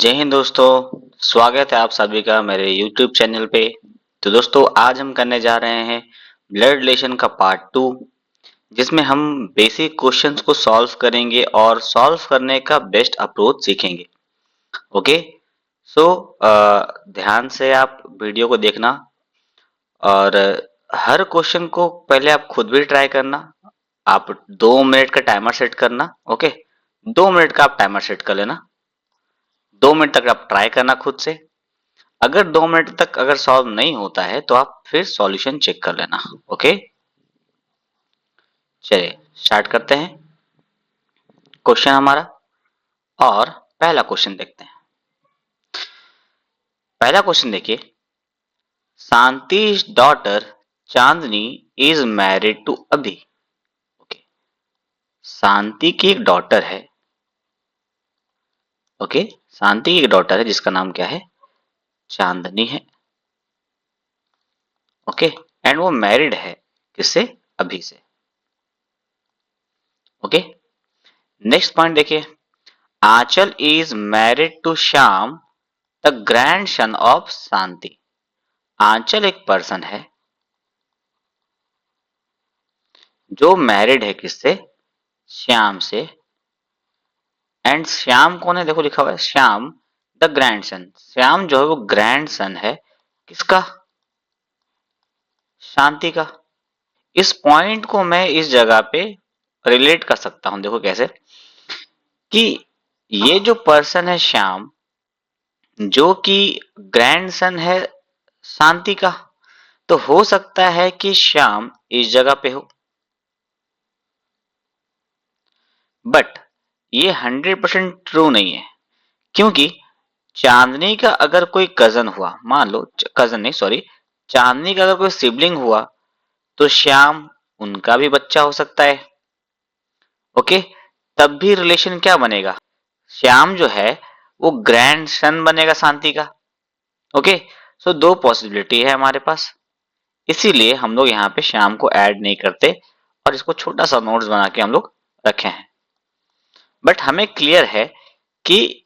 जय हिंद दोस्तों। स्वागत है आप सभी का मेरे YouTube चैनल पे। तो दोस्तों आज हम करने जा रहे हैं ब्लड रिलेशन का पार्ट 2, जिसमें हम बेसिक क्वेश्चंस को सॉल्व करेंगे और सॉल्व करने का बेस्ट अप्रोच सीखेंगे। ओके, सो ध्यान से आप वीडियो को देखना और हर क्वेश्चन को पहले आप खुद भी ट्राई करना। आप 2 मिनट का टाइमर सेट करना। ओके, 2 मिनट का आप टाइमर सेट कर लेना। 2 मिनट तक आप ट्राई करना खुद से। अगर 2 मिनट तक अगर सॉल्व नहीं होता है तो आप फिर सॉल्यूशन चेक कर लेना। ओके, चलिए स्टार्ट करते हैं क्वेश्चन हमारा। और पहला क्वेश्चन देखते हैं। पहला क्वेश्चन देखिए, Shanti daughter Chandni is married to Abhi. Okay, Shanti की एक डॉटर है। ओके, शांति की एक डॉटर है जिसका नाम क्या है? चांदनी है। ओके, एंड वो मैरिड है किससे? अभी से। ओके, नेक्स्ट पॉइंट देखिए, Aanchal is married to Shyam the grandson of Shanti. Aanchal एक पर्सन है जो मैरिड है किससे? श्याम से। एंड श्याम कौन है? देखो लिखा हुआ है Shyam the grand son. Shyam जो है वो ग्रैंड सन है किसका? शांति का। इस पॉइंट को मैं इस जगह पे रिलेट कर सकता हूं। देखो कैसे कि ये जो पर्सन है श्याम, जो कि ग्रैंड सन है शांति का, तो हो सकता है कि श्याम इस जगह पे हो। बट ये 100% ट्रू नहीं है, क्योंकि चांदनी का अगर कोई कजन हुआ, मान लो कजन नहीं सॉरी, चांदनी का अगर कोई सिबलिंग हुआ तो श्याम उनका भी बच्चा हो सकता है। ओके, तब भी रिलेशन क्या बनेगा? श्याम जो है वो ग्रैंड सन बनेगा शांति का। ओके, सो दो पॉसिबिलिटी है हमारे पास, इसीलिए हम लोग यहाँ पे श्याम को ऐड नहीं करते और इसको छोटा सा नोट्स बना के हम लोग रखे हैं। बट हमें क्लियर है कि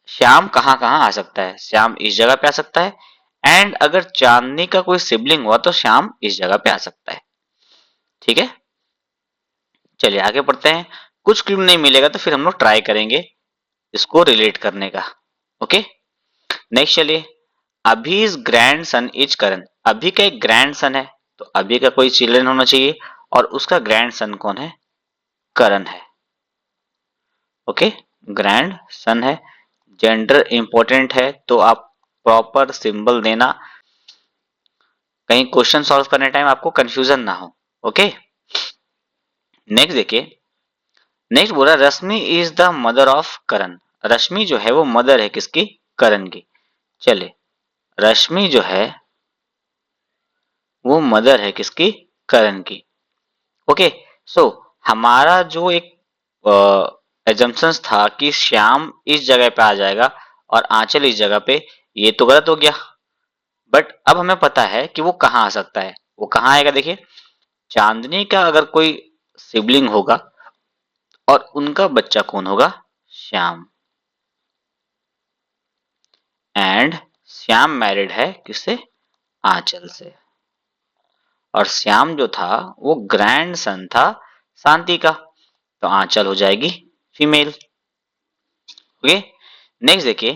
श्याम कहाँ कहाँ आ सकता है। श्याम इस जगह पे आ सकता है, एंड अगर चांदनी का कोई सिबलिंग हुआ तो श्याम इस जगह पे आ सकता है। ठीक है, चलिए आगे बढ़ते हैं। कुछ क्लू नहीं मिलेगा तो फिर हम लोग ट्राई करेंगे इसको रिलेट करने का। ओके, नेक्स्ट चलिए, अभी इज ग्रैंड सन इज करण। अभी का एक ग्रैंड सन है, तो अभी का कोई चिल्ड्रन होना चाहिए और उसका ग्रैंड सन कौन है? करण है। ओके, ग्रैंड सन है। जेंडर इंपॉर्टेंट है तो आप प्रॉपर सिंबल देना, कहीं क्वेश्चन सॉल्व करने टाइम आपको कंफ्यूजन ना हो। ओके, नेक्स्ट देखिए, नेक्स्ट बोला रश्मि इज द मदर ऑफ करण। रश्मि जो है वो मदर है किसकी? करण की। चलिए, रश्मि जो है वो मदर है किसकी? करण की। ओके, सो हमारा जो एक एजम्पशंस था कि श्याम इस जगह पे आ जाएगा और आंचल इस जगह पे, ये तो गलत हो गया। बट अब हमें पता है कि वो कहाँ आ सकता है। वो कहाँ आएगा? देखिए, चांदनी का अगर कोई सिबलिंग होगा और उनका बच्चा कौन होगा? श्याम। एंड श्याम मैरिड है किससे? आंचल से। और श्याम जो था वो ग्रैंड सन था शांति का, तो आंचल हो जाएगी फीमेल। ओके, नेक्स्ट देखिए,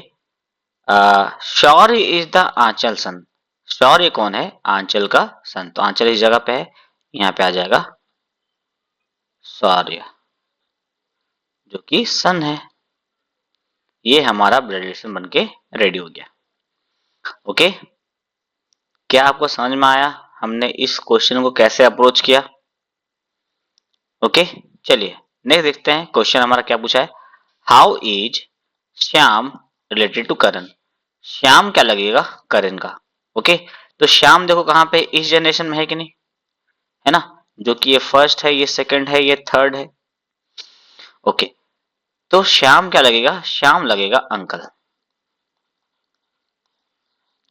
शौर्य इज द आंचल सन। शौर्य कौन है? आंचल का सन, तो आंचल इस जगह पे है, यहाँ पे आ जाएगा शौर्य जो कि सन है। ये हमारा ब्लड रिलेशन बन के रेडी हो गया। ओके, क्या आपको समझ में आया हमने इस क्वेश्चन को कैसे अप्रोच किया? ओके, चलिए नेक्स्ट देखते हैं। क्वेश्चन हमारा क्या पूछा है, how is Shyam related to Karan. Shyam क्या लगेगा? करण का। ओके, तो श्याम देखो कहाँ पे, इस जनरेशन में है कि नहीं, है ना, जो कि ये फर्स्ट है, ये सेकंड है, ये थर्ड है। ओके, तो श्याम क्या लगेगा? श्याम लगेगा अंकल।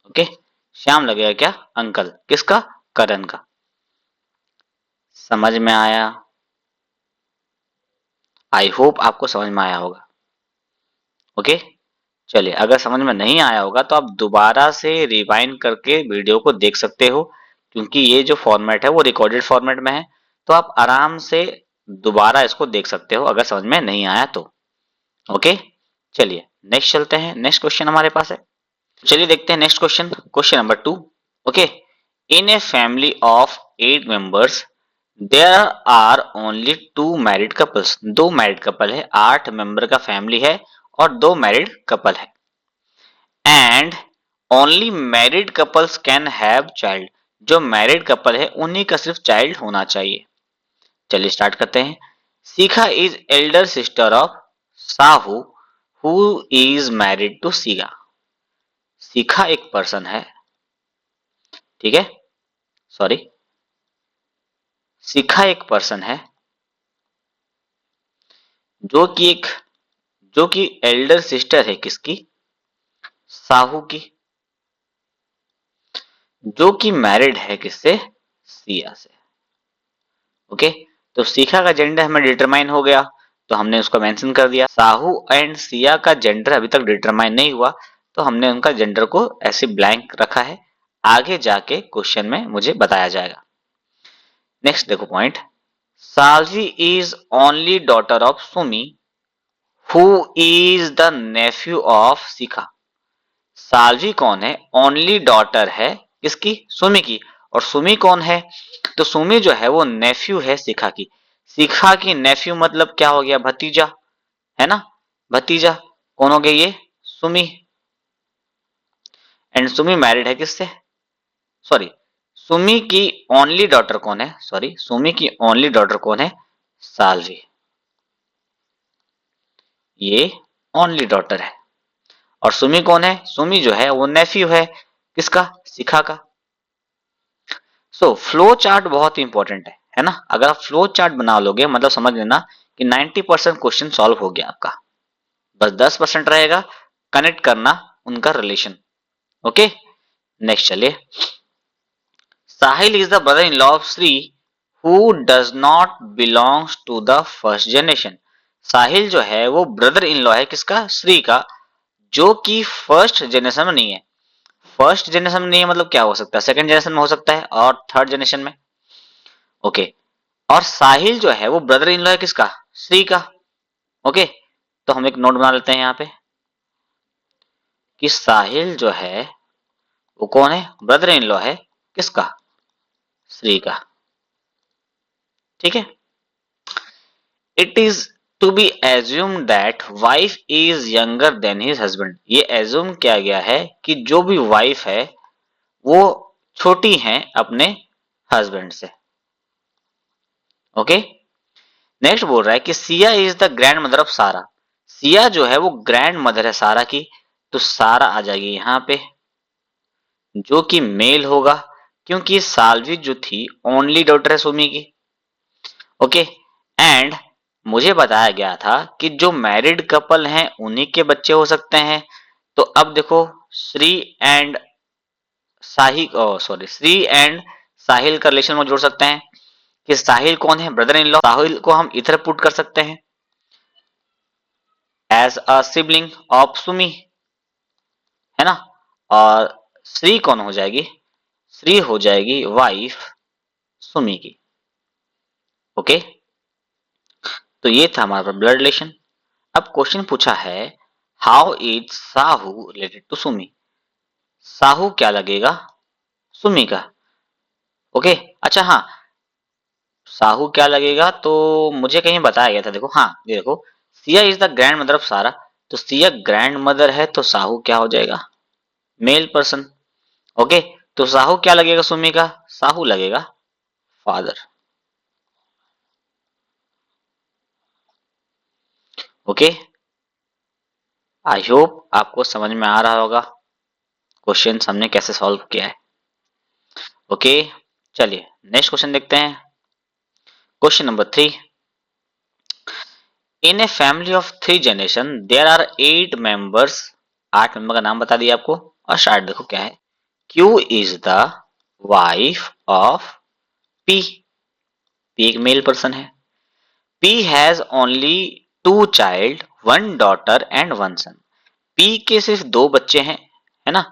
ओके, श्याम लगेगा क्या? अंकल। किसका? करण का। समझ में आया? आई होप आपको समझ में आया होगा। ओके, चलिए, अगर समझ में नहीं आया होगा तो आप दोबारा से रिवाइंड करके वीडियो को देख सकते हो, क्योंकि ये जो फॉर्मेट है वो रिकॉर्डेड फॉर्मेट में है, तो आप आराम से दोबारा इसको देख सकते हो अगर समझ में नहीं आया तो। ओके, चलिए नेक्स्ट चलते हैं। नेक्स्ट क्वेश्चन हमारे पास है, चलिए देखते हैं next question. Question number 2। Okay, in a family of 8 members there are only 2 married couples. 2 married couple है, 8 मेंबर का फैमिली है और 2 मैरिड कपल है। And only married couples can have child. जो मैरिड कपल है उन्हीं का सिर्फ चाइल्ड होना चाहिए। चलिए स्टार्ट करते हैं। Shikha is elder sister of Sahu who is married to Shikha. Shikha एक पर्सन है, ठीक है, सॉरी, शिखा एक पर्सन है जो कि एक जो कि एल्डर सिस्टर है किसकी, साहू की, जो कि मैरिड है किससे, सिया से। ओके, तो शिखा का जेंडर हमें डिटरमाइन हो गया, तो हमने उसको मेंशन कर दिया। साहू एंड सिया का जेंडर अभी तक डिटरमाइन नहीं हुआ, तो हमने उनका जेंडर को ऐसे ब्लैंक रखा है। आगे जाके क्वेश्चन में मुझे बताया जाएगा। नेक्स्ट देखो point, Salvi is only daughter of Sumi who is the nephew of Shikha. Salvi कौन है, ओनली डॉटर है किसकी, सुमी की। और सुमी कौन है, तो सुमी जो है वो नेफ्यू है शिखा की। शिखा की नेफ्यू मतलब क्या हो गया, भतीजा, है ना, भतीजा। कौन हो गया ये, सुमी। एंड सुमी मैरिड है किससे, सॉरी, सुमी की ओनली डॉटर कौन है, सॉरी, सुमी की ओनली डॉटर कौन है, सालवी। ये ओनली डॉटर है। और सुमी कौन है, सुमी जो है वो नेफ्यू है किसका, शिखा का। सो फ्लो चार्ट बहुत ही इंपॉर्टेंट है ना। अगर आप फ्लो चार्ट बना लोगे मतलब समझ लेना कि 90% क्वेश्चन सॉल्व हो गया आपका। बस 10% रहेगा कनेक्ट करना उनका रिलेशन। ओके, नेक्स्ट चलिए। Sahil is the brother in law of Shri who does not belongs to the first generation. Sahil जो है वो ब्रदर इन लॉ है किसका, श्री का, जो कि फर्स्ट जनरेशन में नहीं है। फर्स्ट जनरेशन में नहीं है मतलब क्या हो सकता है, सेकंड जनरेशन में हो सकता है और थर्ड जनरेशन में। ओके, और साहिल जो है वो ब्रदर इन लॉ है किसका, श्री का। ओके, तो हम एक नोट बना लेते हैं यहाँ पे कि साहिल जो है वो कौन है, ब्रदर इन लॉ है किसका, श्री का। ठीक है, it is to be assume that wife is younger than his husband. ये एज्यूम किया गया है कि जो भी वाइफ है वो छोटी है अपने हस्बैंड से। ओके, नेक्स्ट बोल रहा है कि Siya is the grand mother of सारा। सिया जो है वो ग्रैंड मदर है सारा की, तो सारा आ जाएगी यहाँ पे, जो कि मेल होगा क्योंकि सालवी जो थी ओनली डॉटर है सुमी की। ओके, एंड मुझे बताया गया था कि जो मैरिड कपल हैं उन्हीं के बच्चे हो सकते हैं। तो अब देखो, Shri and Sahil, sorry, Shri and Sahil का रिलेशन में जोड़ सकते हैं कि साहिल कौन है, ब्रदर इन लॉ। साहिल को हम इधर पुट कर सकते हैं as a sibling of Sumi, है ना। और श्री कौन हो जाएगी, श्री हो जाएगी वाइफ सुमी की। ओके, तो ये था हमारा ब्लड रिलेशन। अब क्वेश्चन पूछा है, how is Sahu related to Sumi. Sahu क्या लगेगा, सुमी का। ओके, अच्छा हाँ, साहू क्या लगेगा तो मुझे कहीं बताया गया था, देखो हाँ ये देखो, Siya is the grand mother of सारा, तो सिया ग्रैंड मदर है तो साहू क्या हो जाएगा, मेल पर्सन। ओके, तो साहू क्या लगेगा सुमी का, साहू लगेगा फादर। ओके, आई होप आपको समझ में आ रहा होगा क्वेश्चन हमने कैसे सॉल्व किया है। ओके, चलिए नेक्स्ट क्वेश्चन देखते हैं। Question number 3, in a family of 3 generation there are 8 members. 8 member का नाम बता दिया आपको, और स्टार्ट देखो क्या है, Q is the wife of P. P एक मेल पर्सन है। P has only 2 child, 1 daughter and 1 son. P के सिर्फ दो बच्चे हैं, है ना,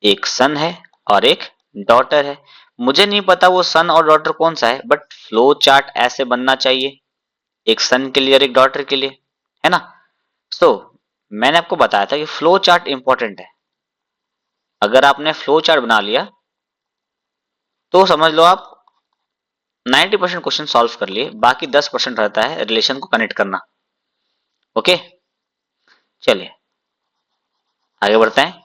एक सन है और एक डॉटर है। मुझे नहीं पता वो सन और डॉटर कौन सा है, बट फ्लो चार्ट ऐसे बनना चाहिए, एक सन के लिए और एक डॉटर के लिए, है ना। सो मैंने आपको बताया था कि फ्लो चार्ट इंपॉर्टेंट है। अगर आपने फ्लो चार्ट बना लिया तो समझ लो आप 90% क्वेश्चन सॉल्व कर लिए, बाकी 10% रहता है रिलेशन को कनेक्ट करना। ओके, चलिए आगे बढ़ते हैं।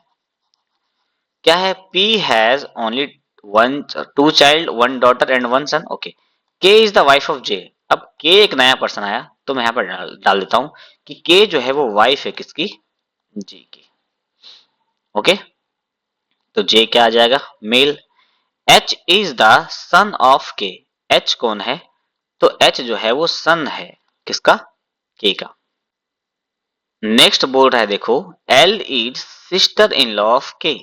क्या है, P has only one two child, one daughter and one son. Okay, K is the wife of J। अब K एक नया पर्सन आया तो मैं यहाँ पर डाल देता हूं कि K जो है वो वाइफ है किसकी, J की। ओके, तो J क्या आ जाएगा, male. H is the son of K। H कौन है, तो H जो है वो सन है किसका, K का। नेक्स्ट बोल रहा है देखो, L is sister in law of K।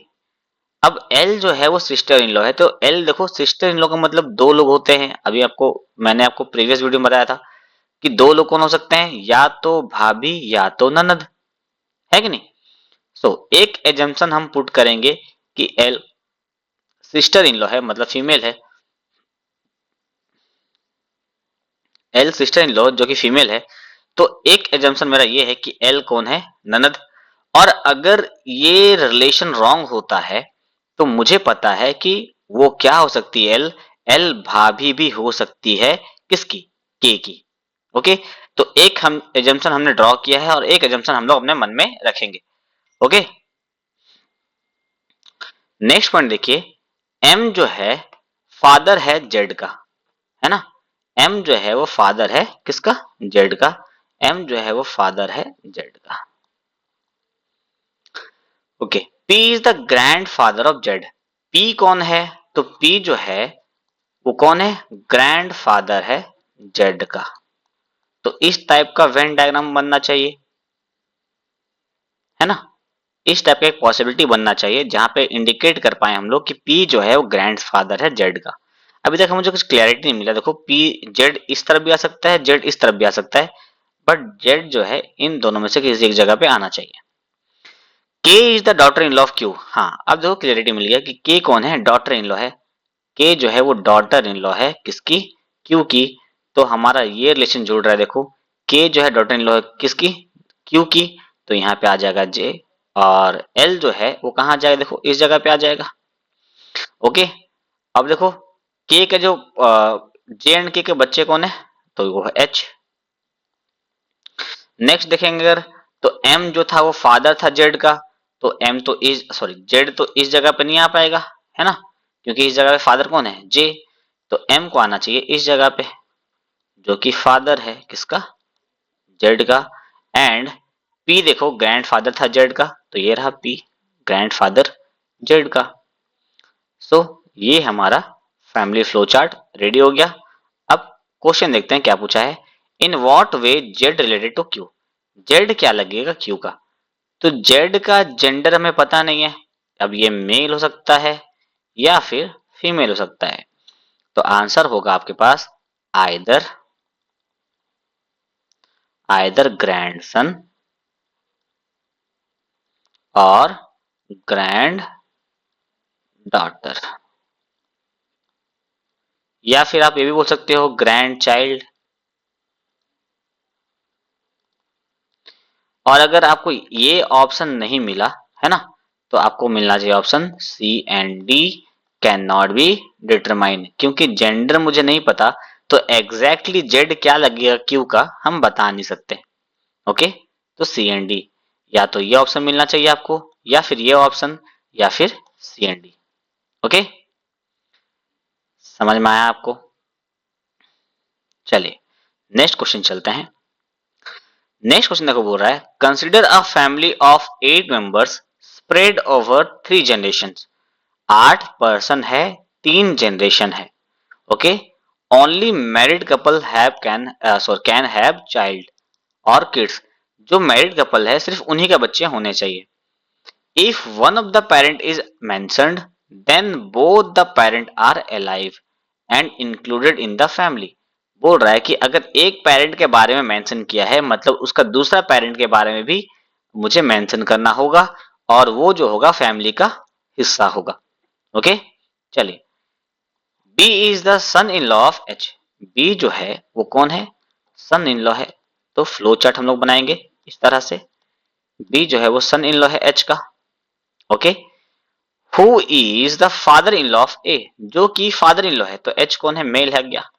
अब L जो है वो सिस्टर इन लॉ है, तो L देखो सिस्टर इन लॉ का मतलब दो लोग होते हैं। अभी आपको मैंने आपको प्रीवियस वीडियो में बताया था कि दो लोग कौन हो सकते हैं, या तो भाभी या तो ननद, है कि नहीं। सो एक एजम्पशन हम पुट करेंगे कि L सिस्टर इन लॉ है, मतलब फीमेल है। L सिस्टर इन लॉ जो कि फीमेल है, तो एक एजम्पशन मेरा ये है कि L कौन है, ननद। और अगर ये रिलेशन रॉन्ग होता है तो मुझे पता है कि वो क्या हो सकती है, एल भाभी भी हो सकती है किसकी, के की। ओके, तो एक हम एजम्पशन हमने ड्रॉ किया है और एक एजम्पशन हम लोग अपने मन में रखेंगे। ओके, नेक्स्ट पॉइंट देखिए, एम जो है फादर है जेड का, है ना। एम जो है वो फादर है किसका, जेड का। एम जो है वो फादर है जेड का। Okay, P is the grand father of Z. P कौन है, तो पी जो है वो कौन है, ग्रैंड फादर है जेड का। तो इस टाइप का वेन डायग्राम बनना चाहिए, है ना। इस टाइप का एक पॉसिबिलिटी बनना चाहिए जहां पे इंडिकेट कर पाए हम लोग कि पी जो है वो ग्रैंड फादर है जेड का। अभी तक मुझे कुछ क्लैरिटी नहीं मिला। देखो पी जेड इस तरफ भी आ सकता है, जेड इस तरफ भी आ सकता है, बट जेड जो है इन दोनों में से किसी एक जगह पे आना चाहिए। के is the daughter in law of Q. हाँ, अब देखो क्लियरिटी मिल गया कि के कौन है, डॉटर इन लॉ है। के जो है वो डॉटर इन लॉ है किसकी, क्यू की। तो हमारा ये रिलेशन जुड़ रहा है देखो, के जो है डॉटर इन लॉ है किसकी, क्यू की। तो यहाँ पे आ जाएगा जे, और एल जो है वो कहाँ आ जाएगा, देखो इस जगह पे आ जाएगा। ओके, अब देखो के के जो जे एंड के बच्चे कौन है, तो वो है एच। नेक्स्ट देखेंगे अगर, तो एम जो था वो फादर था जेड का, तो एम तो इस सॉरी जेड तो इस जगह पे नहीं आ पाएगा, है ना, क्योंकि इस जगह पे फादर कौन है, जे। तो एम को आना चाहिए इस जगह पे, जो कि फादर है किसका, जेड का। एंड पी देखो ग्रैंड फादर था जेड का, तो ये रहा पी, ग्रैंड फादर जेड का। सो ये हमारा फैमिली फ्लो चार्ट रेडी हो गया। अब क्वेश्चन देखते हैं क्या पूछा है, in what way Z related to Q. Z क्या लगेगा क्यू का, तो जेड का जेंडर हमें पता नहीं है। अब ये मेल हो सकता है या फिर फीमेल हो सकता है। तो आंसर होगा आपके पास आइदर आइदर ग्रैंडसन और ग्रैंड डॉटर, या फिर आप ये भी बोल सकते हो ग्रैंड चाइल्ड। और अगर आपको ये ऑप्शन नहीं मिला, है ना, तो आपको मिलना चाहिए option C and D, can not be determine. क्योंकि जेंडर मुझे नहीं पता, तो एग्जैक्टली जेड क्या लगेगा क्यू का हम बता नहीं सकते। ओके, तो सी एंड डी, या तो ये ऑप्शन मिलना चाहिए आपको, या फिर ये ऑप्शन, या फिर सी एंड डी। ओके, समझ में आया आपको। चलिए नेक्स्ट क्वेश्चन चलते हैं। नेक्स्ट क्वेश्चन देखो, बोल रहा है consider a family of 8 members spread over 3 generation. 8 person है, 3 जनरेशन है। Okay, only married couple have can have child और किड्स। जो मैरिड कपल है सिर्फ उन्हीं के बच्चे होने चाहिए। If one of the parent is mentioned, then both the parent are alive and included in the family. बोल रहा है कि अगर एक पेरेंट के बारे में मेंशन किया है, मतलब उसका दूसरा पेरेंट के बारे में भी मुझे मेंशन करना होगा और वो जो होगा फैमिली का हिस्सा होगा। ओके, चलिए, B is the son in law of H. B जो है वो कौन है? सन इन लॉ है। तो फ्लो चार्ट हम लोग बनाएंगे इस तरह से। बी जो है वो सन इन लॉ है एच का। Okay, who is the father in law of A, जो कि फादर इन लॉ है, तो एच कौन है? मेल है गया।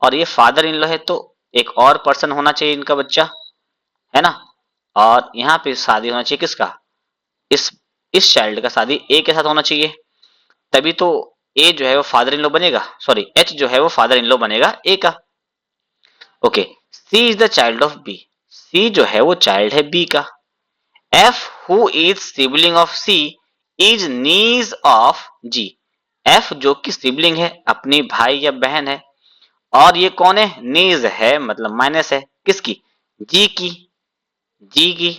और ये फादर इन लॉ है तो एक और पर्सन होना चाहिए इनका बच्चा, है ना। और यहाँ पे शादी होना चाहिए किसका? इस इस चाइल्ड का शादी ए के साथ होना चाहिए, तभी तो ए जो है वो फादर इन लॉ बनेगा, सॉरी एच जो है वो फादर इन लॉ बनेगा ए का। Okay, C is the child of B. C जो है वो चाइल्ड है बी का। F who is sibling of C is niece of G. F जो कि सिबलिंग है, अपनी भाई या बहन है, और ये कौन है? नीज है, मतलब माइनस है किसकी? जी की। जी की,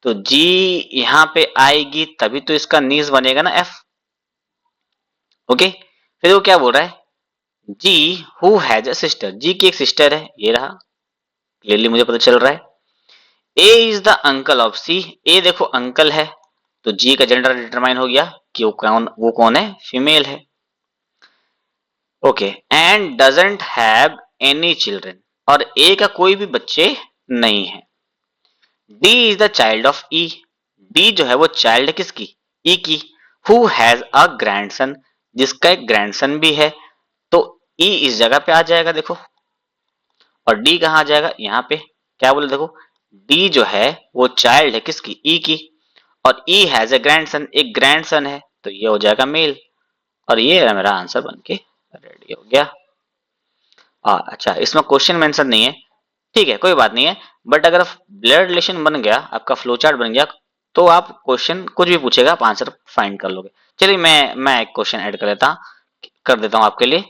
तो जी यहां पे आएगी तभी तो इसका नीज बनेगा ना एफ। ओके, फिर वो क्या बोल रहा है? जी हु हैज अ सिस्टर। जी की एक सिस्टर है, ये रहा, क्लियरली मुझे पता चल रहा है। A is the uncle of सी। ए देखो अंकल है, तो जी का जेंडर डिटरमाइन हो गया कि वो कौन है? फीमेल है। Okay, and doesn't have any children. और ए का कोई भी बच्चे नहीं है। D is the child of E. D जो है वो चाइल्ड है किसकी? ई की। हु हैज अ ग्रैंडसन, जिसका एक ग्रैंडसन भी है, तो ई इस जगह पे आ जाएगा देखो। और डी कहाँ आ जाएगा? यहाँ पे। क्या बोले देखो, डी जो है वो चाइल्ड है किसकी? ई की। और ई हैज ए ग्रैंडसन, एक ग्रैंडसन है, तो ये हो जाएगा मेल। और ये मेरा आंसर बन के रेडी हो गया। अच्छा, इसमें क्वेश्चन मेंशन नहीं है, ठीक है कोई बात नहीं है। बट अगर ब्लड रिलेशन बन गया, आपका फ्लो चार्ट बन गया, तो आप क्वेश्चन कुछ भी पूछेगा आप आंसर फाइंड कर लोगे। चलिए मैं एक क्वेश्चन ऐड कर देता हूं आपके लिए।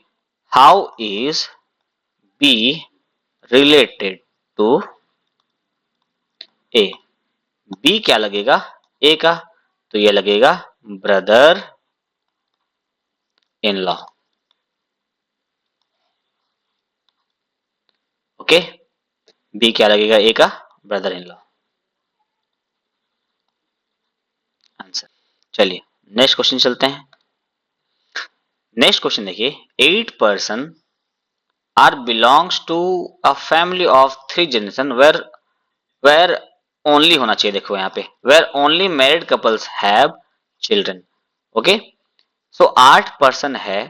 How is B related to A. B क्या लगेगा? ए का, तो ये लगेगा brother in law. Okay, B क्या लगेगा? ए का ब्रदर इन लॉ आंसर। चलिए नेक्स्ट क्वेश्चन चलते हैं। नेक्स्ट क्वेश्चन देखिए, 8 person are belongs to a family of 3 generation where only होना चाहिए, देखो यहाँ पे where only married couples have children. Okay, so 8 person है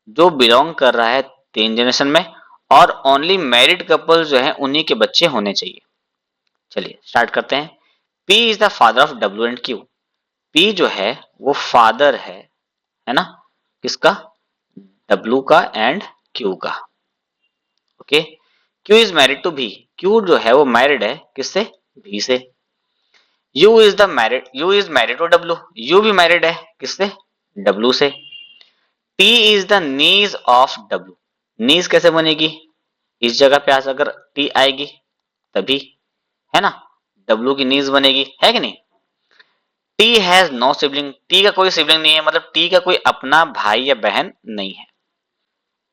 जो बिलोंग कर रहा है 3 जनरेशन में, और ओनली मैरिड कपल जो है उन्हीं के बच्चे होने चाहिए। चलिए स्टार्ट करते हैं। P is the father of W and Q. P जो है वो फादर है ना, किसका? डब्ल्यू का एंड क्यू का। Okay, Q is married to B. Q जो है वो मैरिड है किससे? भी से। U is married to W. U भी मैरिड है किससे? डब्ल्यू से। T is the niece of W. Niece कैसे बनेगी? इस जगह पे आज अगर टी आएगी तभी, है ना, डब्ल्यू की नीज बनेगी, है कि नहीं। T has no sibling. T का कोई सिबलिंग नहीं है, मतलब टी का कोई अपना भाई या बहन नहीं है।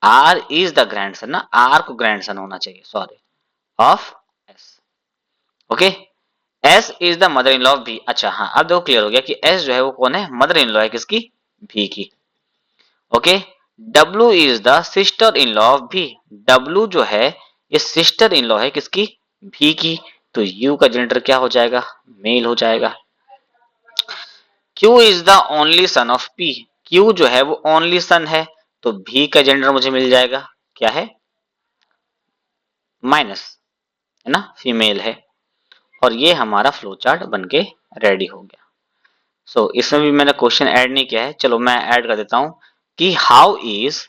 आर इज द ग्रैंडसन ना, आर को ग्रैंडसन होना चाहिए, sorry, of S. Okay, S is the mother in law of भी। अच्छा हाँ, अब देखो क्लियर हो गया कि एस जो है वो कौन है? मदर इन लॉ है किसकी? भी की। Okay, W is the sister in law of भी। डब्ल्यू जो है ये सिस्टर इन लॉ है किसकी? भी की। तो यू का जेंडर क्या हो जाएगा? मेल हो जाएगा। Q is the only son of P. Q जो है वो ओनली सन है, तो भी का जेंडर मुझे मिल जाएगा, क्या है? माइनस, है ना, फीमेल है। और ये हमारा फ्लो चार्ट बन के रेडी हो गया। सो इसमें भी मैंने क्वेश्चन ऐड नहीं किया है, चलो मैं ऐड कर देता हूं कि how is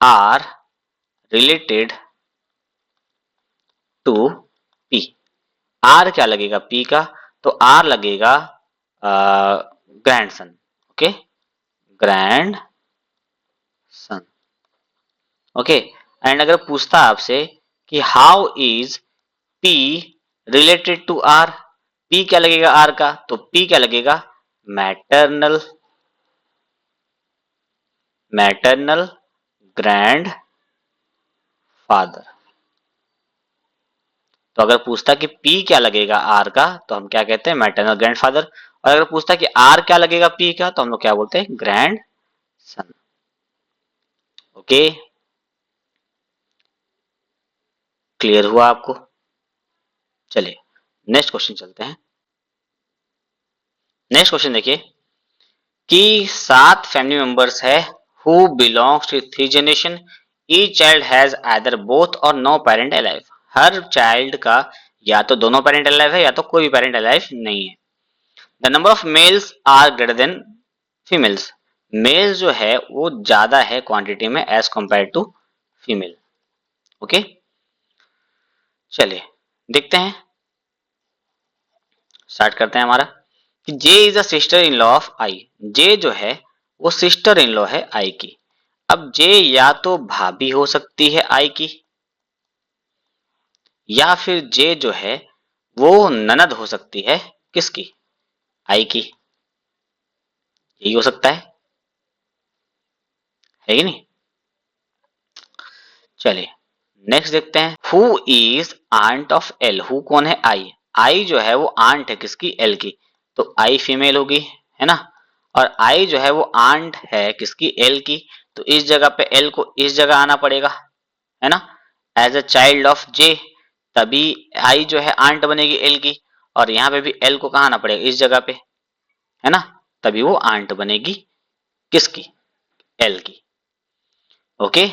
R related to P. R क्या लगेगा पी का? तो आर लगेगा grandson. Okay, grand son. Okay, and अगर पूछता आपसे कि how is P related to R, P क्या लगेगा आर का? तो पी क्या लगेगा? Maternal, maternal grand father. तो अगर पूछता कि पी क्या लगेगा आर का, तो हम क्या कहते हैं, मैटरनल ग्रैंडफादर। और अगर पूछता कि आर क्या लगेगा पी का, तो हम लोग क्या बोलते हैं, ग्रैंड सन। ओके, क्लियर हुआ आपको? चलिए नेक्स्ट क्वेश्चन चलते हैं। नेक्स्ट क्वेश्चन देखिए कि 7 फैमिली मेंबर्स है who belongs to 3 generation, each child has either both और नो पेरेंट अलाइव। हर चाइल्ड का या तो दोनों पेरेंट अलाइव है या तो कोई भी पेरेंट अलाइव नहीं है। The number of males are greater than females. Males जो है वो ज्यादा है क्वांटिटी में as compare to female. Okay, चलिए देखते हैं, स्टार्ट करते हैं हमारा कि J is the sister in law of I. J जो है वो सिस्टर इन लॉ है आई की। अब जे या तो भाभी हो सकती है आई की, या फिर जे जो है वो ननद हो सकती है किसकी, आई की। यही हो सकता है कि नहीं? चलिए नेक्स्ट देखते हैं, who is aunt of L. Who कौन है, आई। आई जो है वो आंट है किसकी, एल की। तो आई फीमेल होगी, है ना। और आई जो है वो आंट है किसकी, एल की। तो इस जगह पे एल को इस जगह आना पड़ेगा, है ना, एज अ चाइल्ड ऑफ जे। तभी आई जो है आंट बनेगी एल की। और यहाँ पे भी एल को कहाँ आना पड़ेगा, इस जगह पे, है ना। तभी वो आंट बनेगी किसकी, एल की। Okay,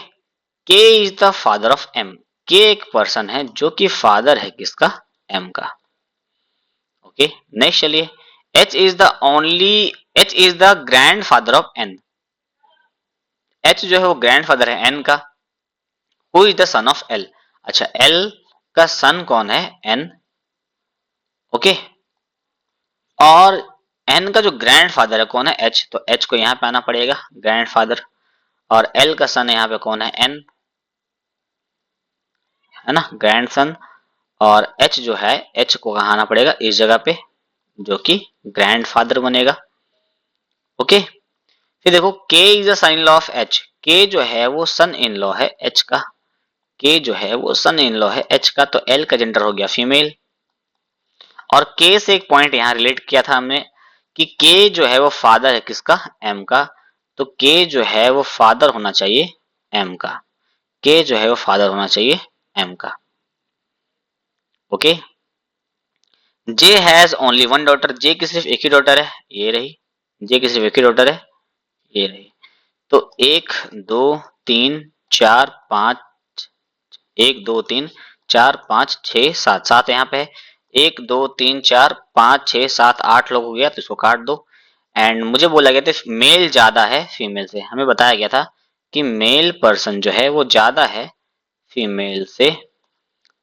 K is the father of M. K एक पर्सन है जो कि फादर है किसका, एम का। ओके, नेक्स्ट चलिए, H is the only, H is the grand father of N. H जो है वो ग्रैंड फादर है एन का। Who is the son of L. अच्छा, एल का सन कौन है, एन। ओके, और एन का जो ग्रैंड फादर है कौन है, एच। तो एच को यहां पे आना पड़ेगा, ग्रैंड फादर। और एल का सन यहाँ पे कौन है, एन, है ना, ग्रैंड सन। और एच जो है, एच को कहाँ आना पड़ेगा, इस जगह पे, जो कि ग्रैंड फादर बनेगा। ओके, फिर देखो K is the son in law of H. K जो है वो सन इन लॉ है एच का। के जो है वो सन इन लॉ है एच का, तो एल का जेंडर हो गया फीमेल। और के से एक पॉइंट यहाँ रिलेट किया था हमने कि के जो है वो फादर है किसका, एम का। तो के जो है वो फादर होना चाहिए एम का। के जो है वो फादर होना चाहिए एम का। Okay, J has only one daughter. J की सिर्फ एक ही डॉटर है, ये रही। जे की सिर्फ एक ही डॉटर है, ये रही। तो एक दो तीन चार पाँच, एक दो तीन चार पाँच छः सात, सात यहाँ पे है। एक दो तीन चार पाँच छः सात, 8 लोग हो गया, तो इसको काट दो। एंड मुझे बोला गया था मेल ज्यादा है फीमेल से, हमें बताया गया था कि मेल पर्सन जो है वो ज्यादा है फीमेल से।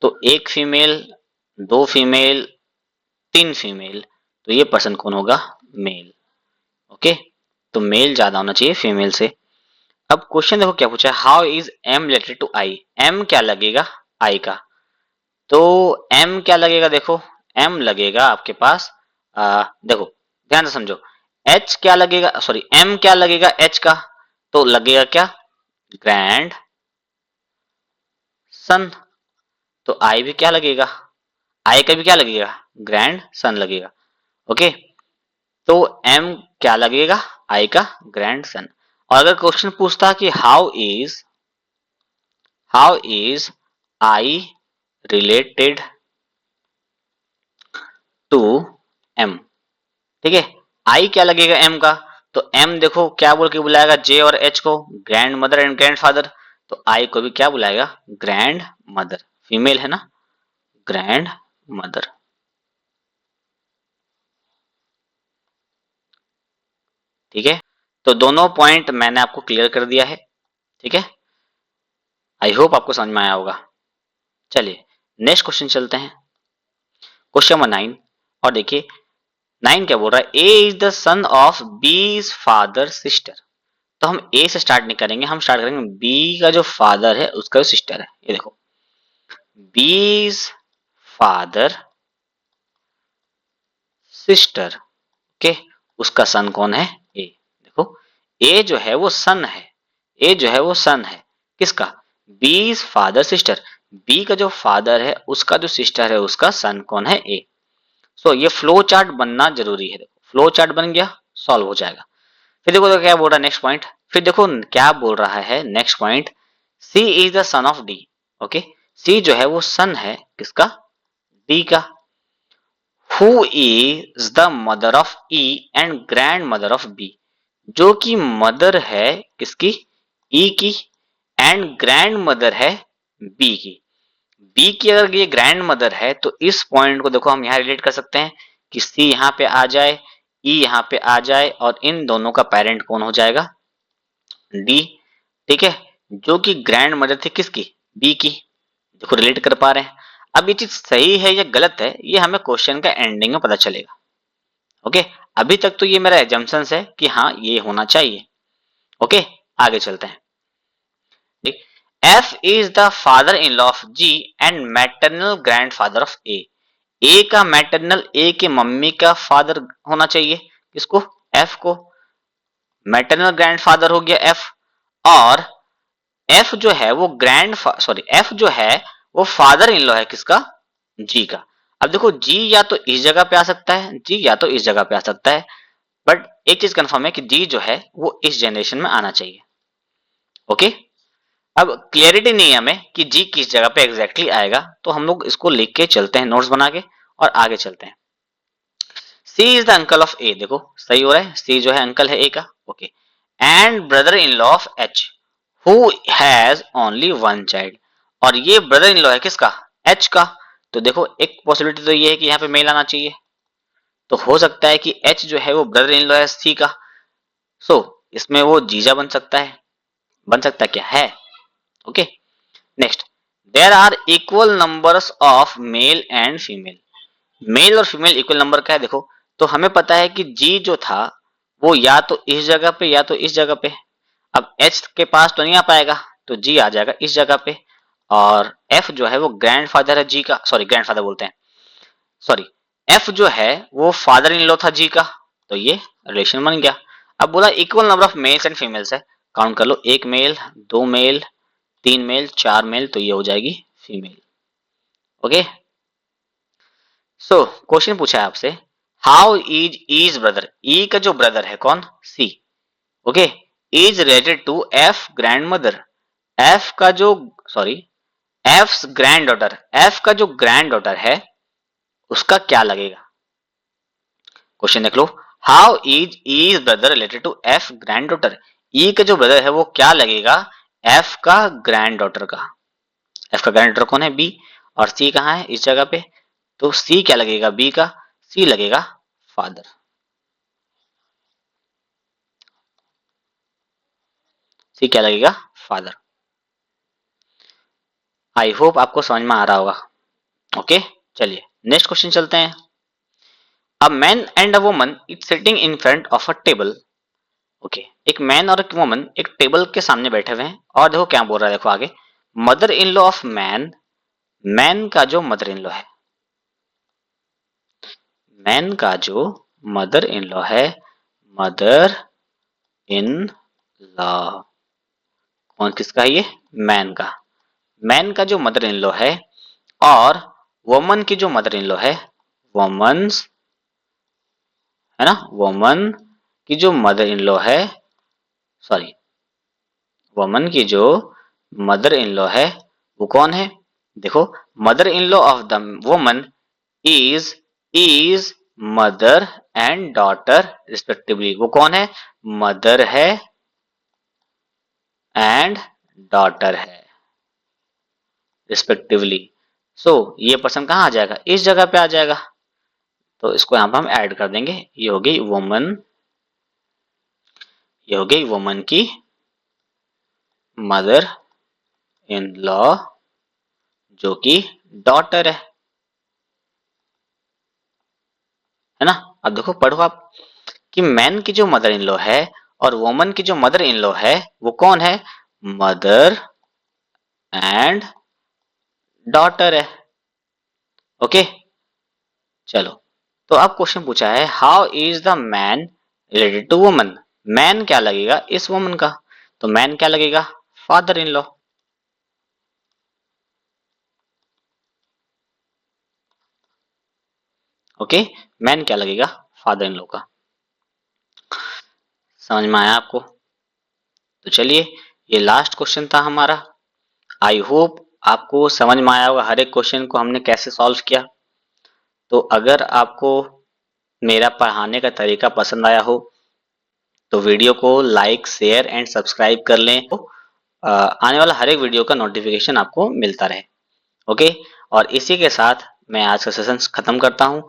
तो एक फीमेल, दो फीमेल, तीन फीमेल, तो ये पर्सन कौन होगा, मेल। ओके, तो मेल ज्यादा होना चाहिए फीमेल से। अब क्वेश्चन देखो क्या पूछा है, how is M related to I. M क्या लगेगा आई का। तो एम क्या लगेगा, देखो एम लगेगा आपके पास, देखो ध्यान से समझो, एच क्या लगेगा, सॉरी एम क्या लगेगा एच का, तो लगेगा क्या, ग्रैंड सन। तो आई भी क्या लगेगा, आई का भी क्या लगेगा, ग्रैंड सन लगेगा। ओके, तो एम क्या लगेगा, आई का ग्रैंड सन। और अगर क्वेश्चन पूछता कि how is I related to M, ठीक है, आई क्या लगेगा एम का। तो एम देखो क्या बोल के बुलाएगा, जे और एच को grand mother and grand father. तो आई को भी क्या बुलाएगा, ग्रैंड मदर, फीमेल है ना, ग्रैंड मदर। ठीक है, तो दोनों पॉइंट मैंने आपको क्लियर कर दिया है। ठीक है, आई होप आपको समझ में आया होगा। चलिए नेक्स्ट क्वेश्चन चलते हैं, क्वेश्चन नंबर 9। और देखिए 9 क्या बोल रहा है, A is the son of B father sister. तो हम ए से स्टार्ट नहीं करेंगे, हम स्टार्ट करेंगे बी का जो फादर है उसका जो सिस्टर है। ये देखो, बीज फादर सिस्टर, ओके, उसका सन कौन है, ए। देखो ए जो है वो सन है, ए जो है वो सन है किसका, बीज फादर सिस्टर। बी का जो फादर है उसका जो सिस्टर है उसका सन कौन है, ए। सो ये फ्लो चार्ट बनना जरूरी है। फ्लो चार्ट बन गया, सॉल्व हो जाएगा। फिर देखो तो क्या बोल रहा है नेक्स्ट पॉइंट, फिर देखो क्या बोल रहा है next point, C is the son of D. Okay, C जो है वो सन है किसका, डी का। Who is the mother of E and grandmother of B, जो कि मदर है किसकी, ई की, एंड ग्रैंड मदर है बी की। बी की अगर ये ग्रैंड मदर है तो इस पॉइंट को देखो हम यहाँ रिलेट कर सकते हैं कि सी यहाँ पे आ जाए, ई यहाँ पे आ जाए, और इन दोनों का पेरेंट कौन हो जाएगा, डी। ठीक है, जो कि ग्रैंड मदर थी किसकी, बी की। देखो रिलेट कर पा रहे हैं। अब ये चीज सही है या गलत है ये हमें क्वेश्चन का एंडिंग में पता चलेगा। ओके, अभी तक तो ये मेरा एजम्पशंस है कि हाँ ये होना चाहिए। ओके, आगे चलते हैं। F is the father in law of G and maternal grand father of A. A का मैटरनल, ए के मम्मी का फादर होना चाहिए किसको, एफ को। मैटरनल ग्रैंड फादर हो गया एफ, और एफ जो है वो एफ जो है वो फादर इन लॉ है किसका, जी का। अब देखो जी या तो इस जगह पे आ सकता है, जी या तो इस जगह पे आ सकता है, बट एक चीज कंफर्म है कि जी जो है वो इस जनरेशन में आना चाहिए। ओके, अब क्लियरिटी नहीं है हमें कि जी किस जगह पे एग्जैक्टली आएगा, तो हम लोग इसको लिख के चलते हैं नोट्स बना के और आगे चलते हैं। सी इज द अंकल ऑफ ए, देखो सही हो रहा है, सी जो है अंकल है ए का। Okay, and brother in law of H who has only one child, और ये ब्रदर इन लॉ है किसका, एच का। तो देखो एक पॉसिबिलिटी तो ये है कि यहाँ पे मेल आना चाहिए, तो हो सकता है कि एच जो है वो ब्रदर इन लॉ है सी का। सो इसमें वो जीजा बन सकता है, बन सकता क्या है। Okay, next, there are equal numbers of male and female. Male और फीमेल इक्वल नंबर का है देखो, तो हमें पता है कि जी जो था वो या तो इस जगह पे या तो इस जगह पे। अब एच के पास तो नहीं आ पाएगा, तो जी आ जाएगा इस जगह पे। और एफ जो है वो ग्रैंड फादर है जी का, सॉरी ग्रैंड फादर बोलते हैं, सॉरी एफ जो है वो फादर इन लॉ था जी का, तो ये रिलेशन बन गया। अब बोला equal number of mails and females है, काउंट कर लो, एक मेल, दो मेल, तीन मेल, चार मेल, तो ये हो जाएगी फीमेल। ओके, सो क्वेश्चन पूछा है आपसे, हाउ इज ब्रदर, ई का जो ब्रदर है कौन, C. Okay, is related to F grandmother, F का जो, sorry F granddaughter, F का जो ग्रैंड डॉटर है उसका क्या लगेगा। क्वेश्चन देख लो, how is brother related to F granddaughter, E का जो ब्रदर है वो क्या लगेगा एफ का ग्रैंड डॉटर का। एफ का ग्रैंड डॉटर कौन है, बी, और सी कहाँ है इस जगह पे, तो सी क्या लगेगा बी का, सी लगेगा फादर। सी क्या लगेगा, फादर। आई होप आपको समझ में आ रहा होगा। ओके, चलिए नेक्स्ट क्वेश्चन चलते हैं। A man and a woman is sitting in front of a table. Okay, एक मैन और एक वुमन एक टेबल के सामने बैठे हुए हैं, और देखो क्या बोल रहा है, देखो आगे, mother in law of man, man का जो मदर इन लॉ है, मैन का जो मदर इन लॉ है, मदर इन लॉ कौन किसका है ये, मैन का, मैन का जो मदर इन लॉ है, और वुमन की जो मदर इन लॉ है, वुमन्स है ना, वुमन की जो मदर इन लॉ है, सॉरी वुमन की जो मदर इन लॉ है वो कौन है, देखो mother in law of the woman is mother and daughter respectively, वो कौन है, मदर है एंड डॉटर है रिस्पेक्टिवली। सो ये पर्सन कहाँ आ जाएगा, इस जगह पे आ जाएगा, तो इसको यहां पर हम ऐड कर देंगे, ये हो गई वुमन, ये हो गई वुमन की मदर इन लॉ जो कि डॉटर है ना। अब देखो पढ़ो आप कि मैन की जो मदर इन लॉ है और वुमन की जो मदर इन लॉ है वो कौन है, मदर एंड डॉटर है। ओके, चलो, तो अब क्वेश्चन पूछा है how is the man related to woman, man क्या लगेगा इस वुमन का, तो मैन क्या लगेगा, father in law. Okay, man क्या लगेगा, फादर इन लॉ का। समझ में आया आपको? तो चलिए, ये लास्ट क्वेश्चन था हमारा। आई होप आपको समझ में आया होगा हर एक क्वेश्चन को हमने कैसे सॉल्व किया। तो अगर आपको मेरा पढ़ाने का तरीका पसंद आया हो तो वीडियो को लाइक, शेयर एंड सब्सक्राइब कर लें, तो आने वाला हर एक वीडियो का नोटिफिकेशन आपको मिलता रहे। ओके, और इसी के साथ मैं आज का सेशन खत्म करता हूँ।